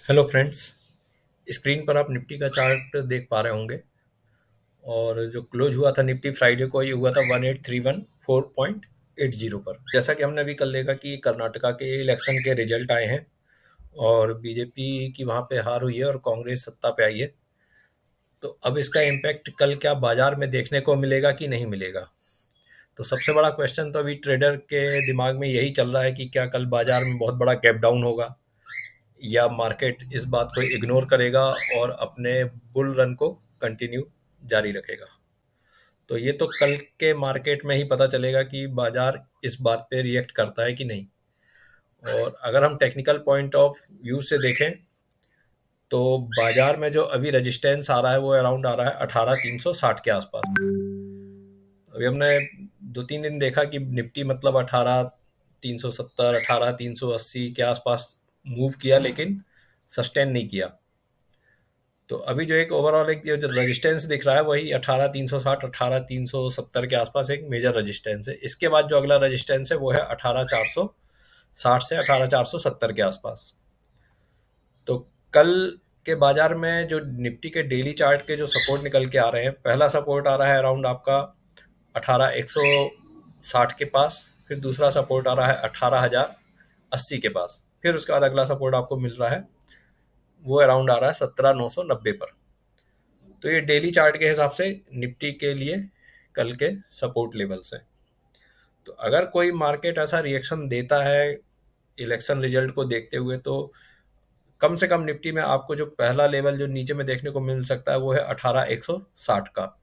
Hello friends. Screen पर आप Nifty का चार्ट देख पा रहे होंगे और जो क्लोज हुआ था निफ्टी फ्राइडे को ये हुआ था 18,314.80 पर। जैसा कि हमने अभी कल देखा कि कर्नाटका के इलेक्शन के रिजल्ट आए हैं और बीजेपी की वहाँ पे हार हुई है और कांग्रेस सत्ता पे आई है। तो अब इसका इम्पैक्ट कल क्या बाजार में देखने को मिलेगा कि नहीं मिलेगा। तो सबसे बड़ा क्वेश्चन तो अभी ट्रेडर के दिमाग में यही चल रहा है कि क्या कल बाजार में बहुत बड़ा गैप डाउन होगा या मार्केट इस बात को इग्नोर करेगा और अपने बुल रन को कंटिन्यू जारी रखेगा। तो ये तो कल के मार्केट में ही पता चलेगा कि बाजार इस बात पे रिएक्ट करता है कि नहीं। और अगर हम टेक्निकल पॉइंट ऑफ व्यू से देखें तो बाजार में जो अभी रेजिस्टेंस आ रहा है वो अराउंड आ रहा है 18,360 के आसपास। अभी हमने 2-3 दिन देखा कि निफ्टी मतलब 18,370 18,380 के आसपास मूव किया लेकिन सस्टेन नहीं किया। तो अभी जो एक ओवरऑल एक जो रेजिस्टेंस दिख रहा है वही 18,360 18,370 के आसपास एक मेजर रेजिस्टेंस है। इसके बाद जो अगला रेजिस्टेंस है वो है 18,460 से 18,470 के आसपास। तो कल के बाजार में जो निफ्टी के डेली चार्ट के जो सपोर्ट निकल के आ रहे हैं, पहला सपोर्ट आ रहा है अराउंड आपका 18,160 के पास, फिर दूसरा सपोर्ट आ रहा है 18,080 के पास, फिर उसके बाद अगला सपोर्ट आपको मिल रहा है वो अराउंड आ रहा है 17,990 पर। तो ये डेली चार्ट के हिसाब से निफ्टी के लिए कल के सपोर्ट लेवल्स हैं। तो अगर कोई मार्केट ऐसा रिएक्शन देता है इलेक्शन रिजल्ट को देखते हुए तो कम से कम निफ्टी में आपको जो पहला लेवल जो नीचे में देखने को मिल सकता है वो है 18,160 का।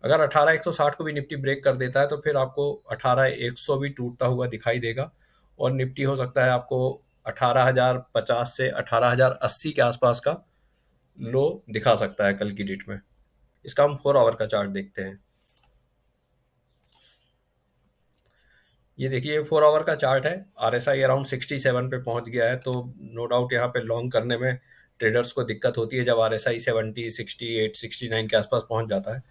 अगर 18,160 को भी निफ्टी ब्रेक कर देता है तो फिर आपको 18,100 भी टूटता हुआ दिखाई देगा और निफ्टी हो सकता है आपको 18,050 से 18,080 के आसपास का लो दिखा सकता है कल की डेट में। इसका हम 4 आवर का चार्ट देखते हैं। ये देखिए 4 आवर का चार्ट है। आरएसआई अराउंड 67 पे पहुंच गया है, तो नो डाउट यहाँ पे लॉन्ग करने में ट्रेडर्स को दिक्कत होती है जब आरएसआई 70 68 69 के आसपास पहुंच जाता है।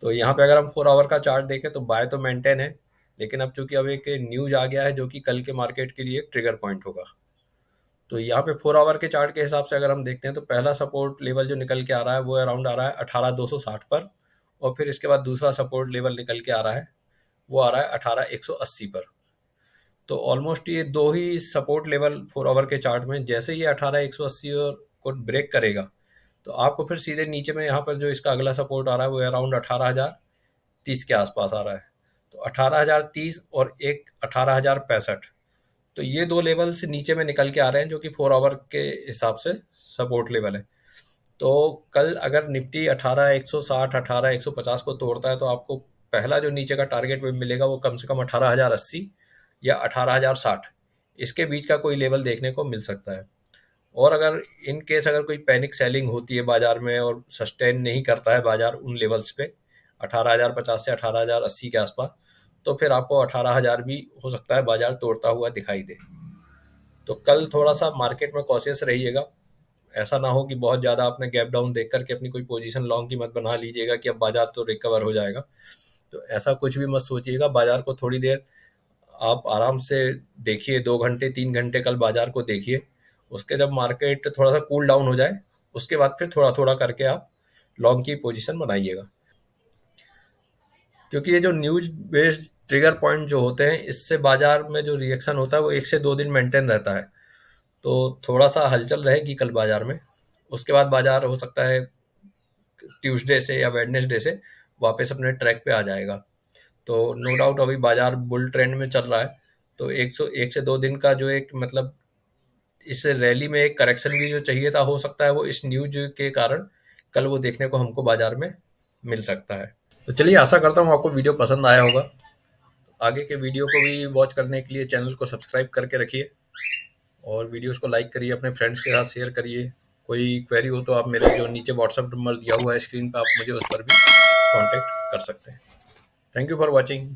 तो यहाँ पे अगर हम 4 आवर का चार्ट देखें तो बाय तो मेंटेन है, लेकिन अब चूंकि अब एक न्यूज आ गया है जो कि कल के मार्केट के लिए एक ट्रिगर पॉइंट होगा। तो यहाँ पे 4 आवर के चार्ट के हिसाब से अगर हम देखते हैं तो पहला सपोर्ट लेवल जो निकल के आ रहा है वो अराउंड आ रहा है 18,260 पर, और फिर इसके बाद दूसरा सपोर्ट लेवल निकल के आ रहा है वो आ रहा है 18,180 पर। तो ऑलमोस्ट ये दो ही सपोर्ट लेवल 4 आवर के चार्ट में, जैसे ये 18,180 को ब्रेक करेगा तो आपको फिर सीधे नीचे में यहाँ पर जो इसका अगला सपोर्ट आ रहा है वो अराउंड 18,030 के आसपास आ रहा है। तो 18,030 और एक 18,065, तो ये दो लेवल से नीचे में निकल के आ रहे हैं जो कि 4 आवर के हिसाब से सपोर्ट लेवल है। तो कल अगर निफ्टी 18,160 18,150 को तोड़ता है तो आपको पहला जो नीचे का टारगेट में मिलेगा वो कम से कम 18,080 या 18,060, इसके बीच का कोई लेवल देखने को मिल सकता है। और अगर इन केस अगर कोई पैनिक सेलिंग होती है बाजार में और सस्टेन नहीं करता है बाजार उन लेवल्स पे 18,050 से 18,080 के आसपास, तो फिर आपको 18,000 भी हो सकता है बाजार तोड़ता हुआ दिखाई दे। तो कल थोड़ा सा मार्केट में कॉशियस रहिएगा। ऐसा ना हो कि बहुत ज़्यादा आपने गैप डाउन देख करके अपनी कोई पोजीशन लॉन्ग की मत बना लीजिएगा कि अब बाजार तो रिकवर हो जाएगा। तो ऐसा कुछ भी मत सोचिएगा। बाजार को थोड़ी देर आप आराम से देखिए, 2 घंटे 3 घंटे कल बाजार को देखिए। उसके जब मार्केट थोड़ा सा कूल डाउन हो जाए उसके बाद फिर थोड़ा थोड़ा करके आप लॉन्ग की पोजीशन बनाइएगा, क्योंकि ये जो न्यूज बेस्ड ट्रिगर पॉइंट जो होते हैं इससे बाजार में जो रिएक्शन होता है वो 1 से 2 दिन मेंटेन रहता है। तो थोड़ा सा हलचल रहेगी कल बाजार में। उसके बाद बाजार हो सकता है ट्यूसडे से या वेडनेसडे से वापस अपने ट्रैक पे आ जाएगा। तो नो डाउट अभी बाजार बुल ट्रेंड में चल रहा है। तो 1 से 2 दिन का जो एक मतलब इस रैली में एक करेक्शन भी जो चाहिए था हो सकता है वो इस न्यूज के कारण कल वो देखने को हमको बाजार में मिल सकता है। तो चलिए, आशा करता हूँ आपको वीडियो पसंद आया होगा। आगे के वीडियो को भी वॉच करने के लिए चैनल को सब्सक्राइब करके रखिए और वीडियोस को लाइक करिए, अपने फ्रेंड्स के साथ शेयर करिए। कोई क्वेरी हो तो आप मेरे जो नीचे व्हाट्सएप नंबर दिया हुआ है स्क्रीन पर आप मुझे उस पर भी कांटेक्ट कर सकते हैं। Thank you for watching.